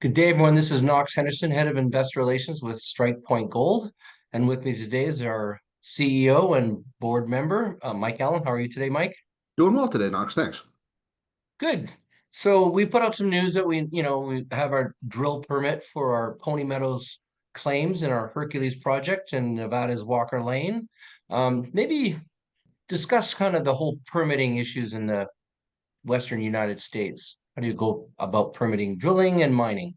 Good day, everyone. This is Knox Henderson, Head of Investor Relations with StrikePoint Gold. And with me today is our CEO and board member, Mike Allen. How are you today, Mike? Doing well today, Knox. Thanks. Good. So we put out some news that we have our drill permit for our Pony Meadows claims in our Hercules project in Nevada's Walker Lane. Maybe discuss kind of the whole permitting issues in the Western United States. How do you go about permitting drilling and mining?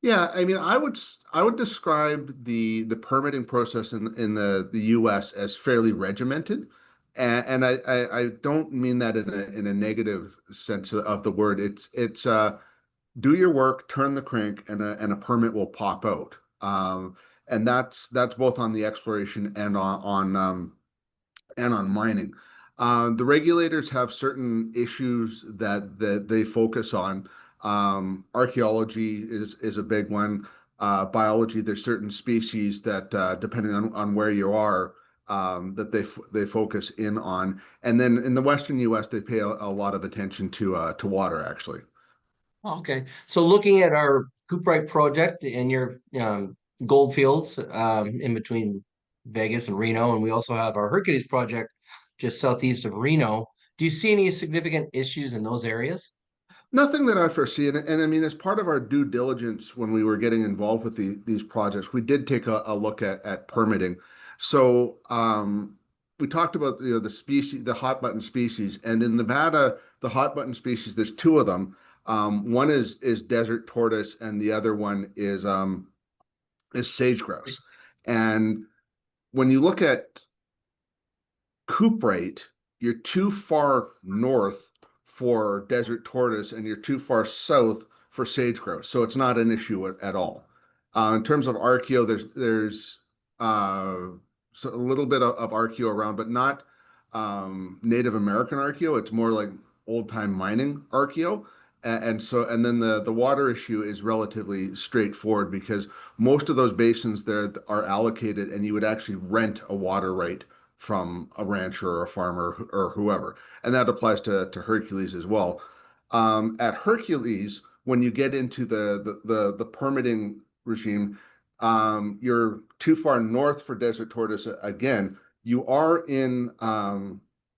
Yeah, I mean, I would describe the permitting process in the U.S. as fairly regimented, and I don't mean that in a negative sense of the word. It's do your work, turn the crank, and a permit will pop out. And that's both on the exploration and on mining. The regulators have certain issues that they focus on. Archaeology is a big one. Biology, there's certain species that, depending on where you are, that they focus in on. And then in the Western U.S., they pay a lot of attention to water, actually. Okay. So looking at our Cuprite project in your gold fields in between Vegas and Reno, and we also have our Hercules project just southeast of Reno. Do you see any significant issues in those areas? Nothing that I foresee, and I mean, as part of our due diligence when we were getting involved with these projects, we did take a look at permitting. So we talked about the species, the hot button species, and in Nevada, the hot button species, there's two of them. One is desert tortoise, and the other one is sage grouse. And when you look at cuprite, you're too far north for desert tortoise and you're too far south for sage grouse. So it's not an issue at all. In terms of archaeo, there's so a little bit of archaeo around, but not Native American archaeo. It's more like old time mining archaeo. And then the water issue is relatively straightforward because most of those basins there are allocated and you would actually rent a water right from a rancher or a farmer or whoever. And that applies to Hercules as well. At Hercules, when you get into the permitting regime, you're too far north for desert tortoise again. You are in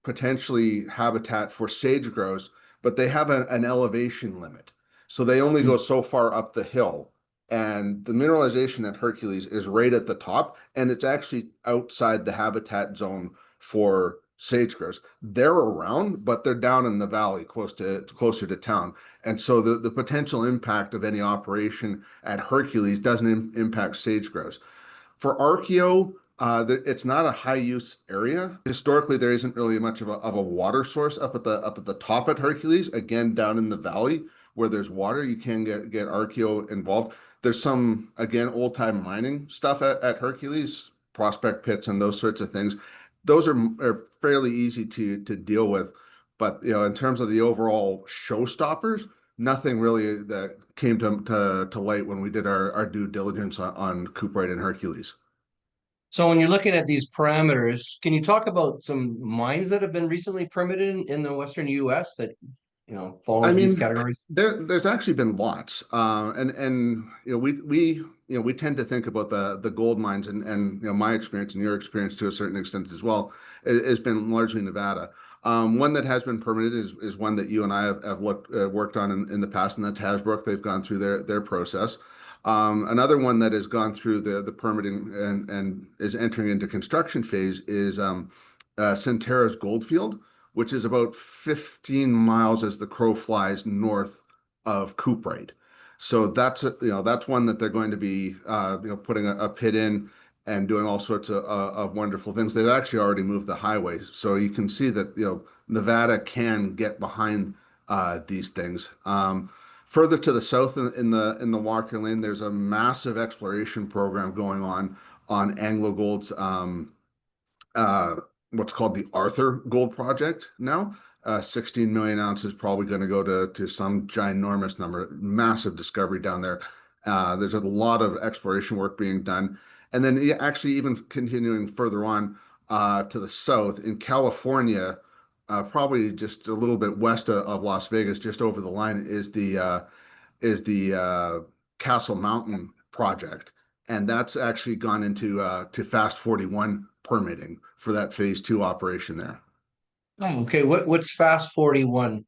potentially habitat for sage grouse, but they have an elevation limit. So they only go so far up the hill. And the mineralization at Hercules is right at the top, and it's actually outside the habitat zone for sage grouse. They're around, but they're down in the valley, closer to town. And so the potential impact of any operation at Hercules doesn't impact sage grouse. For archaeo, it's not a high use area. Historically, there isn't really much of a water source up at the top at Hercules. Again, down in the valley where there's water, you can get archaeo involved. There's some, again, old time mining stuff at Hercules, prospect pits and those sorts of things. Those are fairly easy to deal with. But in terms of the overall showstoppers, nothing really that came to light when we did our due diligence on Cuprite and Hercules. So when you're looking at these parameters, can you talk about some mines that have been recently permitted in the Western US that, fall I into these mean, categories? there's actually been lots, and we tend to think about the gold mines and my experience and your experience to a certain extent as well has been largely Nevada. One that has been permitted is one that you and I have worked on in the past, and that's Hasbrook. They've gone through their process. Another one that has gone through the permitting and is entering into construction phase is Centerra's Goldfield, which is about 15 miles as the crow flies north of Cuprite. So that's one that they're going to be putting a pit in and doing all sorts of wonderful things. They've actually already moved the highway, so you can see that Nevada can get behind these things. Further to the south in the Walker Lane, there's a massive exploration program going on AngloGold's uh, what's called the Arthur Gold Project now. 16 million ounces probably going to go to some ginormous number, massive discovery down there. There's a lot of exploration work being done. And then actually even continuing further on to the south in California, probably just a little bit west of Las Vegas, just over the line is the Castle Mountain project, and that's actually gone into to Fast 41 permitting for that phase 2 operation there. Oh, okay. What's Fast 41?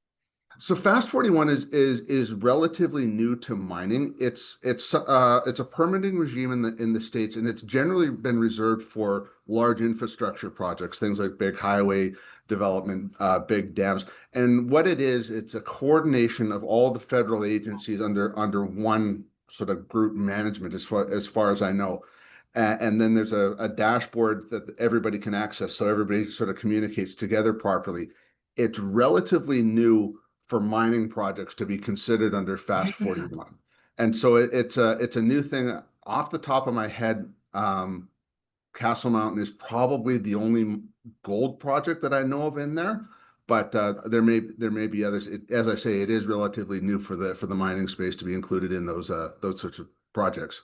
So Fast 41 is relatively new to mining. It's a permitting regime in the States, and it's generally been reserved for large infrastructure projects, things like big highway development, big dams. And what it is, it's a coordination of all the federal agencies under one sort of group management, as far as I know. And then there's a dashboard that everybody can access, so everybody sort of communicates together properly. It's relatively new for mining projects to be considered under Fast Yeah. 41. And so it's a new thing. Off the top of my head, Castle Mountain is probably the only gold project that I know of in there, but there may be others. As I say, it is relatively new for the mining space to be included in those sorts of projects.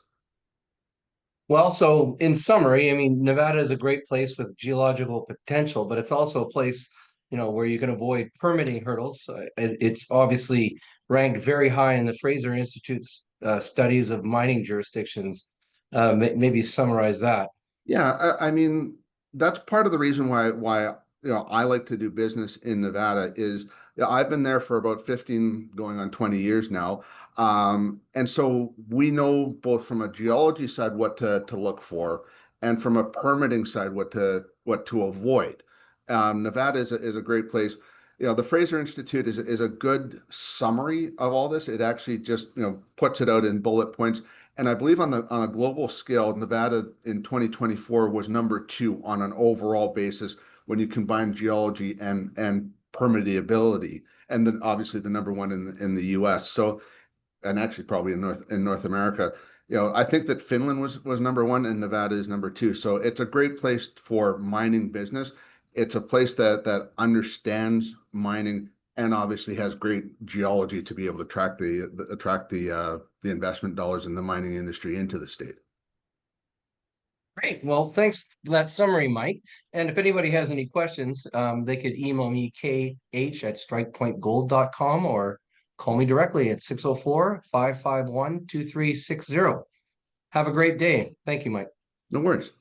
Well, so in summary, I mean, Nevada is a great place with geological potential, but it's also a place, where you can avoid permitting hurdles. It's obviously ranked very high in the Fraser Institute's studies of mining jurisdictions. Maybe summarize that. Yeah, I mean that's part of the reason why I like to do business in Nevada is I've been there for about 15 going on 20 years now. And so we know both from a geology side what to look for and from a permitting side what to avoid. Nevada is a great place. The Fraser Institute is a good summary of all this. It actually just puts it out in bullet points. And I believe on a global scale, Nevada in 2024 was #2 on an overall basis when you combine geology and permeability, and then obviously the #1 in the U.S. So, and actually probably in North America. I think that Finland was #1 and Nevada is #2. So it's a great place for mining business. It's a place that understands mining and obviously has great geology to be able to attract the investment dollars in the mining industry into the state. Great. Well, thanks for that summary, Mike. And if anybody has any questions, they could email me kh@strikepointgold.com or call me directly at 604-551-2360. Have a great day. Thank you, Mike. No worries.